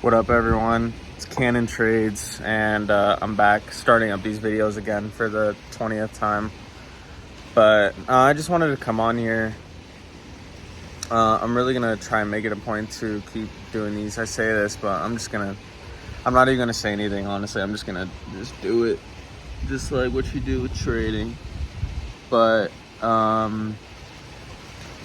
What up, everyone? It's Cannon Trades, and I'm back starting up these videos again for the 20th time. But I just wanted to come on here. I'm really gonna try and make it a point to keep doing these. I say this, but I'm not even gonna say anything, honestly. I'm just gonna do it, just like what you do with trading. But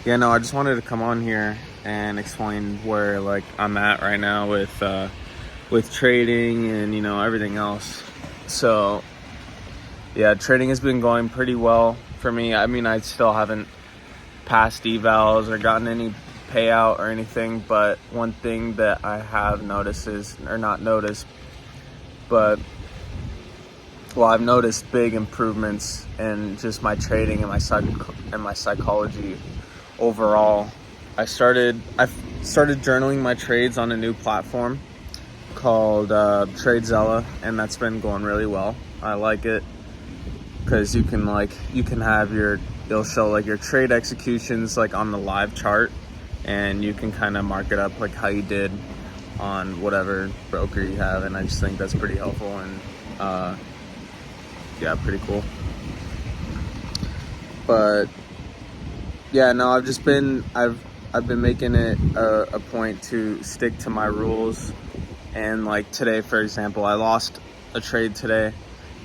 yeah, no, I just wanted to come on here and explain where I'm at right now with trading and everything else. So yeah, trading has been going pretty well for me. I mean, I still haven't passed evals or gotten any payout or anything, but one thing that I have noticed I've noticed big improvements in just my trading and my psychology overall. I started journaling my trades on a new platform called TradeZella, and that's been going really well. I like it because you can have it'll show your trade executions on the live chart, and you can kind of mark it up how you did on whatever broker you have, and I just think that's pretty helpful and yeah, pretty cool. But yeah, no, I've been making it a point to stick to my rules. And today, for example, I lost a trade today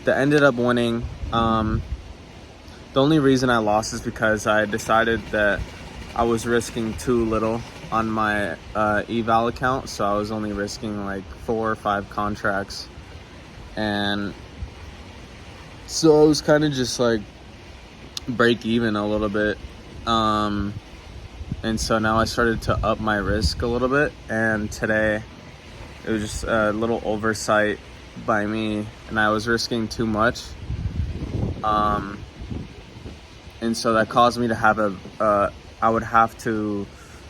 that ended up winning. The only reason I lost is because I decided that I was risking too little on my eval account. So I was only risking 4 or 5 contracts. And so I was kind of just break even a little bit. And so now I started to up my risk a little bit, and today it was just a little oversight by me, and I was risking too much. And so that caused me to have I would have to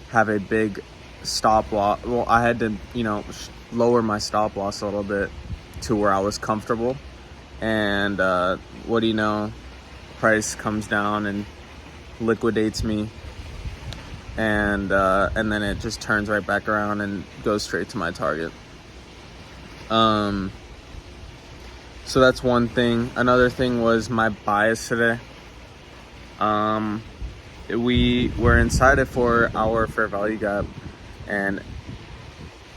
have a big stop loss. Well, I had to, lower my stop loss a little bit to where I was comfortable. And what do you know, price comes down and liquidates me, and then it just turns right back around and goes straight to my target. So that's one thing. Another thing was my bias today. We were inside a 4-hour fair value gap, and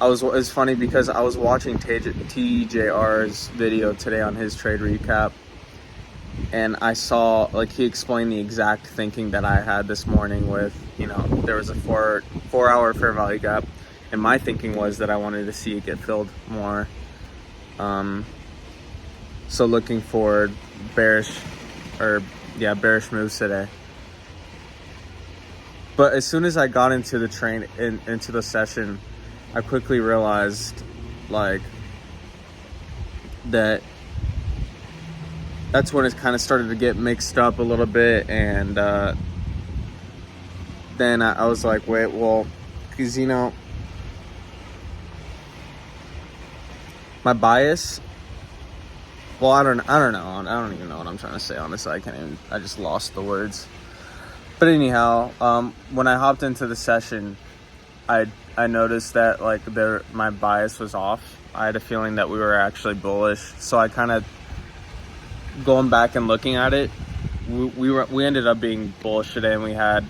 it's funny because I was watching TJR's video today on his trade recap, and I saw he explained the exact thinking that I had this morning with, there was a 4-hour fair value gap, and my thinking was that I wanted to see it get filled more. So looking for bearish moves today. But as soon as I got into the into the session, I quickly realized that's when it kind of started to get mixed up a little bit. And then I was like, wait, well, because my bias, well, I don't know, I don't even know what I'm trying to say, honestly. I just lost the words. But anyhow, when I hopped into the session, I noticed that my bias was off. I had a feeling that we were actually bullish, so I kind of, going back and looking at it, we ended up being bullish today, and we had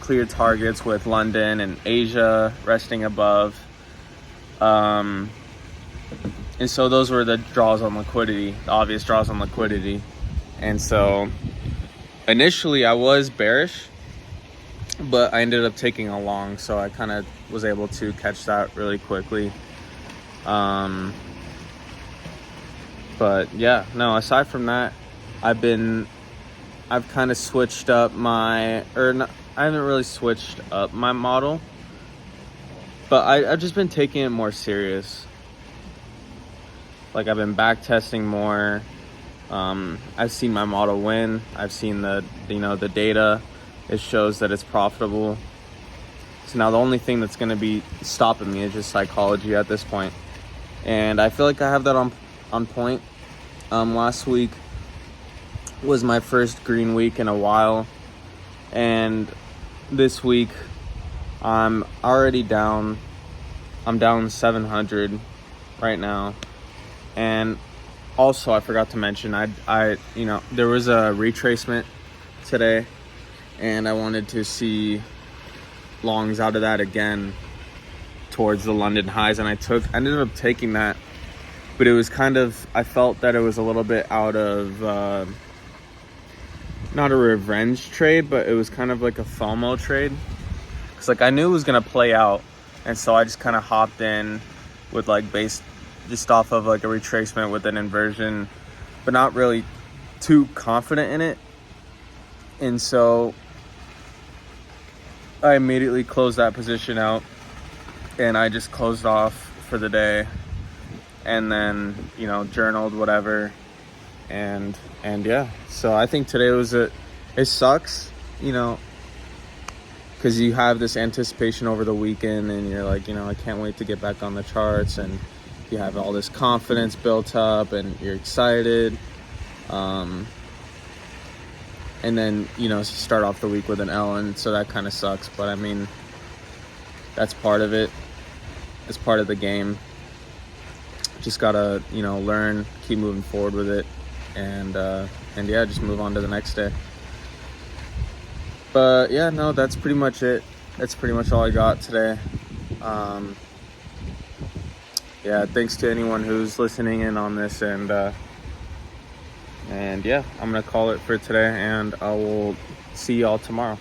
clear targets with London and Asia resting above, and so those were the draws on liquidity, the obvious draws on liquidity. And so initially I was bearish, but I ended up taking a long, so I kind of was able to catch that really quickly. But yeah, no, aside from that, I've kind of switched up I haven't really switched up my model, but I've just been taking it more serious. I've been back testing more. I've seen my model win. I've seen the data. It shows that it's profitable. So now the only thing that's going to be stopping me is just psychology at this point. And I feel like I have that on point. Last week was my first green week in a while, and this week I'm already down I'm down 700 right now. And also, I forgot to mention, I there was a retracement today, and I wanted to see longs out of that again towards the London highs, and I ended up taking that, but it was kind of, I felt that it was a little bit out of, not a revenge trade, but it was kind of like a FOMO trade, because like I knew it was going to play out, and so I just kind of hopped in with like just off of like a retracement with an inversion, but not really too confident in it. And so I immediately closed that position out, and I just closed off for the day, and then, journaled whatever. And yeah, so I think today it sucks, because you have this anticipation over the weekend, and you're like, I can't wait to get back on the charts, and you have all this confidence built up, and you're excited. And then, start off the week with an L, and so that kind of sucks. But I mean, that's part of it. It's part of the game. Just gotta, learn, keep moving forward with it, and yeah, just move on to the next day. But yeah, no, that's pretty much it. That's pretty much all I got today. Yeah, thanks to anyone who's listening in on this, and yeah, I'm gonna call it for today, and I will see y'all tomorrow.